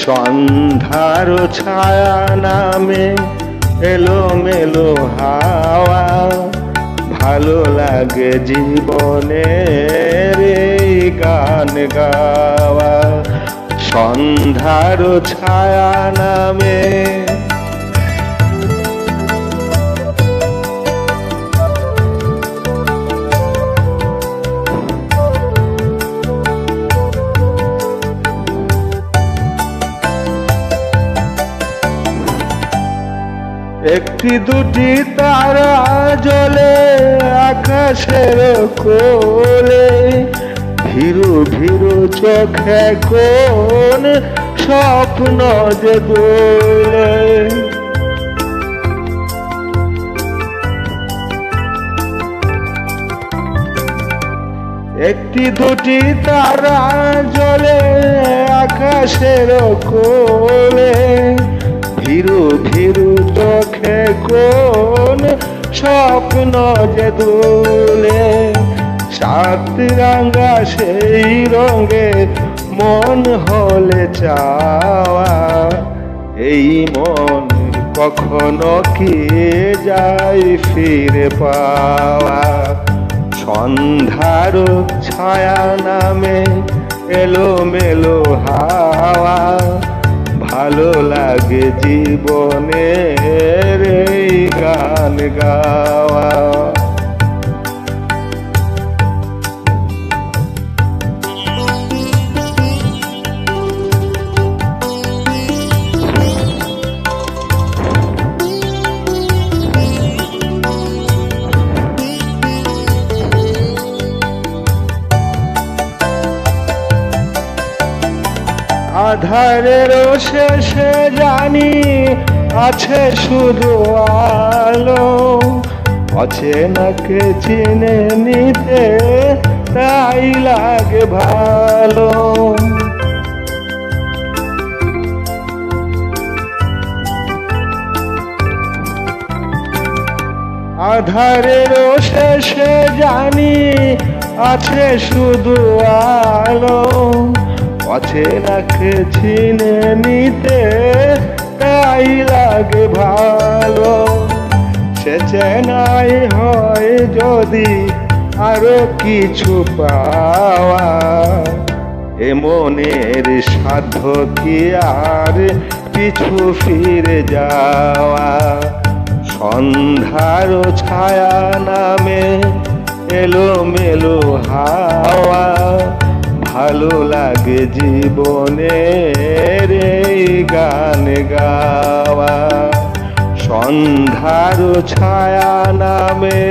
সন্ধ্যার ছায়া নামে এলোমেলো হাওয়া, ভালো লাগে জীবনের এই গান গাওয়া। সন্ধ্যার ছায়া নামে একটি দুটি তারা জ্বলে আকাশের কোলে, ভীরু ভীরু চোখে কোন স্বপ্ন যে দোলে। একটি দুটি তারা জ্বলে আকাশের কোলে, ভীরু ভীরু চোখে কোন স্বপ্ন যে দোলে। সাত রাঙা সেই রঙে মন হলে চাওয়া, এই মন কখনো কি যায় ফিরে পাওয়া। সন্ধ্যার ছায়া নামে এলোমেলো হাওয়া, ভালো লাগে জীবনের এই গান গাওয়া। আধারের শেষে জানি আছে শুধু আলো, অচেনাকে চিনে নিতে তাই লাগে ভালো। আধারের শেষে জানি আছে শুধু আলো, অচেনাকে চিনে নিতে তাই লাগে ভালো। সে চেনাই হয় যদি আরো কিছু পাওয়া, এ মনের সাধ্য কি আর পিছু ফিরে যাওয়া। সন্ধ্যার ছায়া নামে এলোমেলো হাওয়া, ভালো লাগে জীবনের এই গান গাওয়া। সন্ধ্যার ছায়া নামে